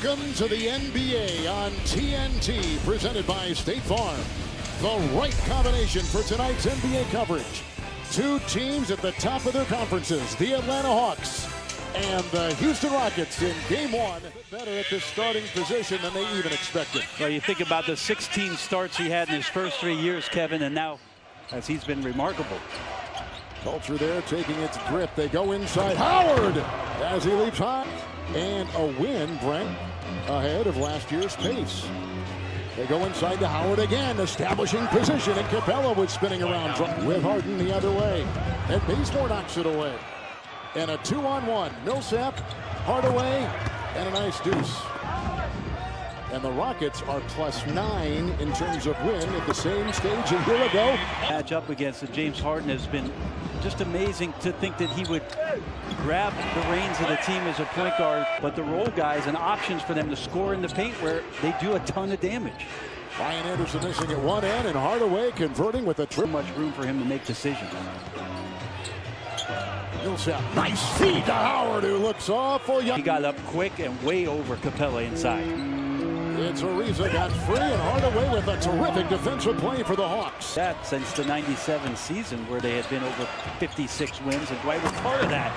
Welcome to the NBA on TNT, presented by State Farm. The right combination for tonight's NBA coverage. Two teams at the top of their conferences, the Atlanta Hawks and the Houston Rockets in Game 1. Better at this starting position than they even expected. Well, you think about the 16 starts he had in his first 3 years, Kevin, and now as he's been remarkable. Culture there taking its grip. They go inside. Howard as he leaps high. And a win, Brent, ahead of last year's pace. They go inside to Howard again, establishing position, and Capella was spinning around with Harden the other way. And Bazemore knocks it away. And a 2-on-1. Millsap, Hardaway, and a nice deuce. And the Rockets are +9 in terms of win at the same stage a year ago. Match up against the James Harden has been just amazing to think that he would grab the reins of the team as a point guard, but the role guys and options for them to score in the paint where they do a ton of damage. Ryan Anderson missing at one end, and Hardaway converting with a trip. Much room for him to make decisions. Millsap, nice feed to Howard, who looks awful young. He got up quick and way over Capella inside. It's Ariza got free, and Hardaway with a terrific defensive play for the Hawks. That since the '97 season, where they had been over 56 wins, and Dwight was part of that.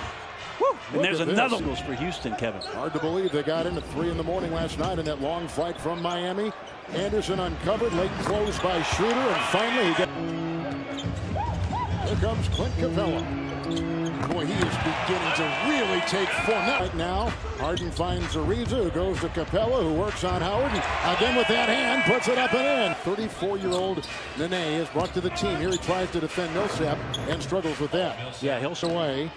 Woo! And there's another goal for Houston, Kevin. Hard to believe they got in at 3 in the morning last night in that long flight from Miami. Anderson uncovered, late close by Schroeder, and finally he gets. Here comes Clint Capella. Boy, he is beginning to really take form. Right now, Harden finds Ariza, who goes to Capella, who works on Howard. And again with that hand, puts it up and in. 34-year-old Nene is brought to the team. Here he tries to defend Millsap and struggles with that. Yeah, he'll away.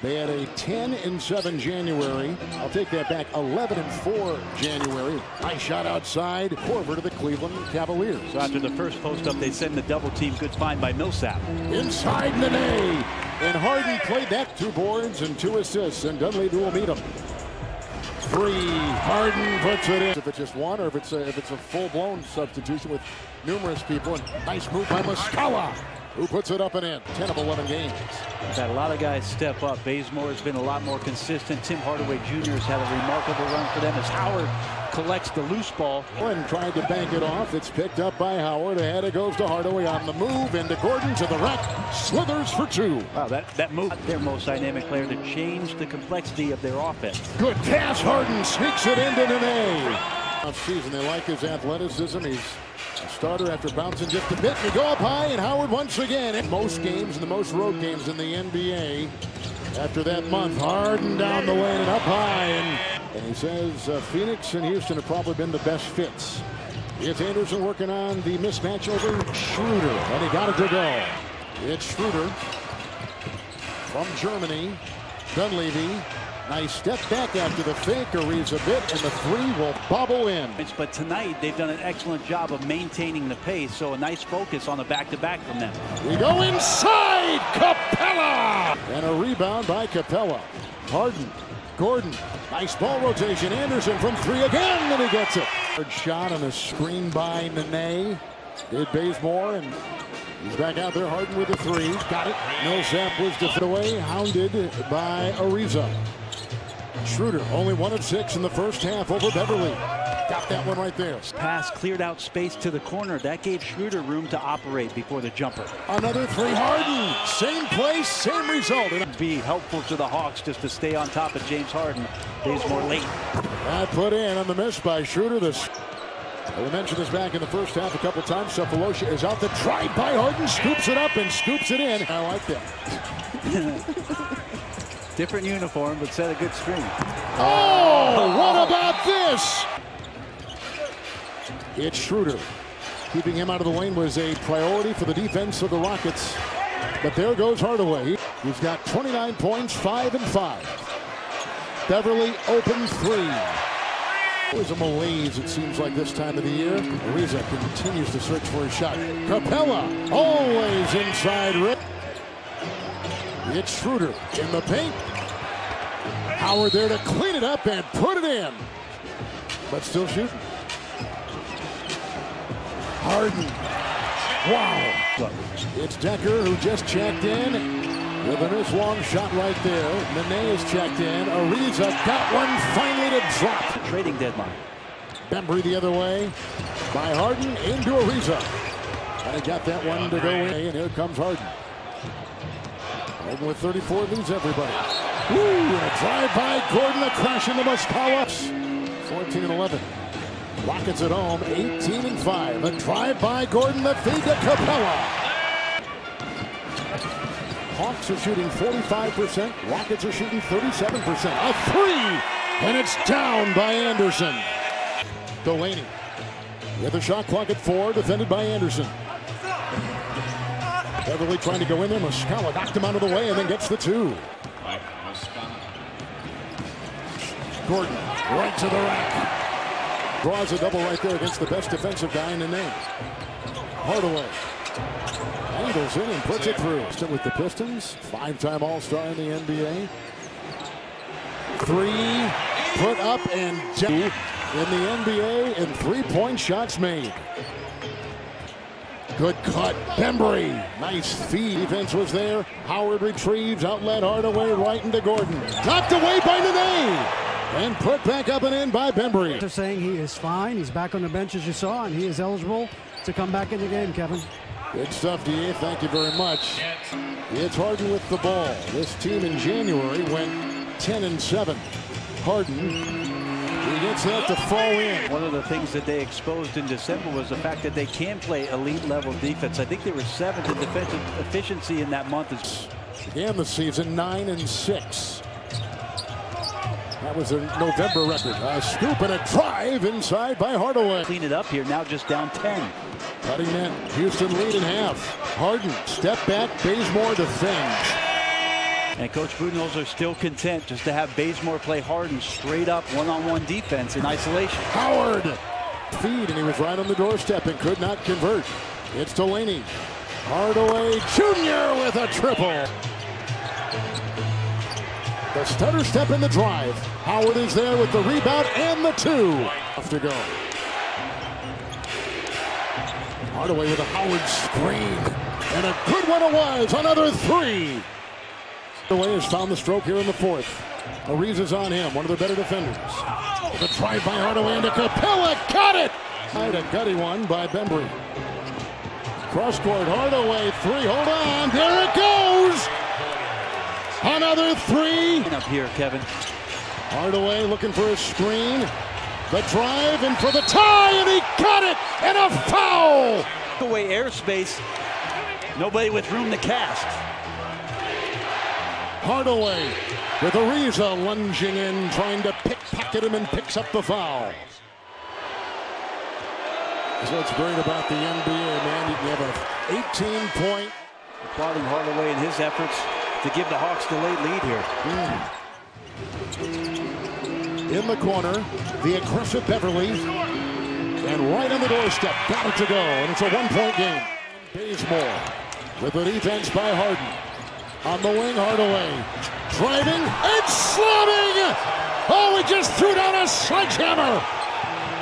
They had a 10-7 January. I'll take that back. 11-4 January. Nice shot outside. Corver to the Cleveland Cavaliers. So after the first post-up, they send the double team. Good find by Millsap. Inside Nene. And Harden played that. 2 boards and 2 assists. And Dunleavy will meet him. 3. Harden puts it in. If it's just one, or if it's a full-blown substitution with numerous people. And nice move by Muscala, who puts it up and in. 10 of 11 games. We've had a lot of guys step up. Bazemore has been a lot more consistent. Tim Hardaway Jr. has had a remarkable run for them as Howard collects the loose ball. And tried to bank it off. It's picked up by Howard. Ahead it goes to Hardaway on the move. Into Gordon to the rack. Slithers for 2. Wow, that move. Their most dynamic player to change the complexity of their offense. Good pass. Harden sneaks it into Nene. Off-season, they like his athleticism. He's a starter after bouncing just a bit. They go up high, and Howard once again. In most games and the most road games in the NBA. After that month, Harden down the lane and up high. And he says Phoenix and Houston have probably been the best fits. It's Anderson working on the mismatch over Schroeder. And he got it to go. It's Schroeder from Germany. Dunleavy. Nice step back after the fake. Ariza a bit, and the 3 will bobble in. But tonight, they've done an excellent job of maintaining the pace, so a nice focus on the back-to-back from them. We go inside, Capella! And a rebound by Capella. Harden, Gordon, nice ball rotation. Anderson from 3 again, and he gets it. Hard shot on a screen by Nene. Did Bazemore, and he's back out there. Harden with the 3. Got it. Millsap was defended away, hounded by Ariza. Schroeder, only 1 of 6 in the first half over Beverly. Got that one right there. Pass cleared out space to the corner. That gave Schroeder room to operate before the jumper. Another 3, Harden. Same place, same result. It'd be helpful to the Hawks just to stay on top of James Harden. Bazemore late. That put in on the miss by Schroeder. We mentioned this back in the first half a couple times. Cephalosha is out. The try by Harden. Scoops it up and scoops it in. I like that. Different uniform, but set a good screen. Oh, what about this? It's Schroeder. Keeping him out of the lane was a priority for the defense of the Rockets. But there goes Hardaway. He's got 29 points, 5 and 5. Beverly open 3. Always a malaise, it seems like, this time of the year. Ariza continues to search for a shot. Capella always inside rim. It's Schroeder in the paint. Howard there to clean it up and put it in. But still shooting. Harden. Wow. It's Decker who just checked in. With a nice long shot right there. Nene is checked in. Ariza got one finally to drop. Trading deadline. Bembry the other way. By Harden into Ariza. And he got that one to go in. And here comes Harden. Harden with 34 leads everybody. Ooh, and a drive by Gordon. A crash into Muskawa. 14-11. Rockets at home, 18-5. A drive by Gordon. The feed to Capella. Hawks are shooting 45%. Rockets are shooting 37%. A three, and it's down by Anderson. Delaney with a shot clock at 4, defended by Anderson. Beverly trying to go in there. Muskawa knocked him out of the way and then gets the 2. Gordon right to the rack. Draws a double right there against the best defensive guy in the name. Hardaway angles in and puts it through. Still with the Pistons. 5-time All-Star in the NBA. 3 put up and down in the NBA, and 3-point shots made. Good cut. Bembry. Nice feed. Defense was there. Howard retrieves. Outlet Hardaway right into Gordon. Knocked away by Nene. And put back up and in by Bembry. They're saying he is fine. He's back on the bench as you saw, and he is eligible to come back in the game, Kevin. Good stuff, DA. Thank you very much. It's Harden with the ball. This team in January went 10-7. Harden, he gets that to fall in. One of the things that they exposed in December was the fact that they can play elite level defense. I think they were 7th in defensive efficiency in that month. Began the season 9-6. That was a November record. A scoop and a drive inside by Hardaway. Clean it up here, now just down 10. Cutting that Houston lead in half. Harden, step back, Bazemore defends. And Coach Budenholzer are still content just to have Bazemore play Harden straight up one-on-one defense in isolation. Howard, feed, and he was right on the doorstep and could not convert. It's Delaney. Hardaway Jr. with a triple. The stutter step in the drive. Howard is there with the rebound and the 2. Off to go. Hardaway with a Howard screen. And a good one it was. Another 3. Hardaway has found the stroke here in the 4th. Ariza's on him, one of the better defenders. The drive by Hardaway into Capella. Got it! A gutty one by Bembry. Cross court, Hardaway 3. Hold on. There it goes! Another 3. Up here, Kevin. Hardaway looking for a screen. The drive and for the tie, and he got it! And a foul! Away airspace. Nobody with room to cast. Hardaway with Ariza lunging in, trying to pickpocket him, and picks up the foul. That's what's great about the NBA, man. You have a 18-point. Applauding Hardaway in his efforts to give the Hawks the late lead here. In the corner, the aggressive Beverly. And right on the doorstep, got it to go. And it's a 1-point game. Bazemore with the defense by Harden. On the wing, Hardaway driving and slamming. Oh, he just threw down a sledgehammer.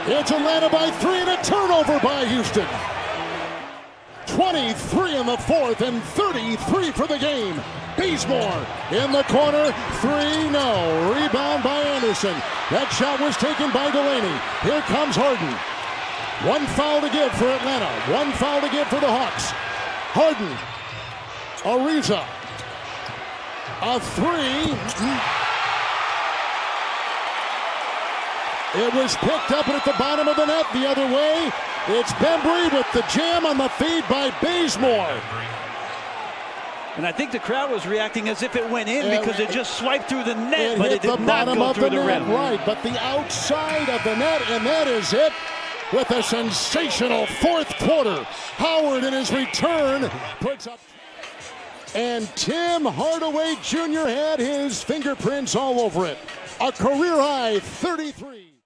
It's Atlanta by 3 and a turnover by Houston. 23 in the 4th and 33 for the game. Bazemore in the corner, 3, no. Rebound by Anderson. That shot was taken by Delaney. Here comes Harden. 1 foul to give for Atlanta. 1 foul to give for the Hawks. Harden. Ariza. A 3. It was picked up and at the bottom of the net the other way. It's Bembry with the jam on the feed by Bazemore. And I think the crowd was reacting as if it went in because it just swiped through the net, but it did the not bottom go of through the net, rim. right, but the outside of the net, and that is it. With a sensational 4th quarter. Howard in his return puts up. And Tim Hardaway Jr. had his fingerprints all over it. A career high 33.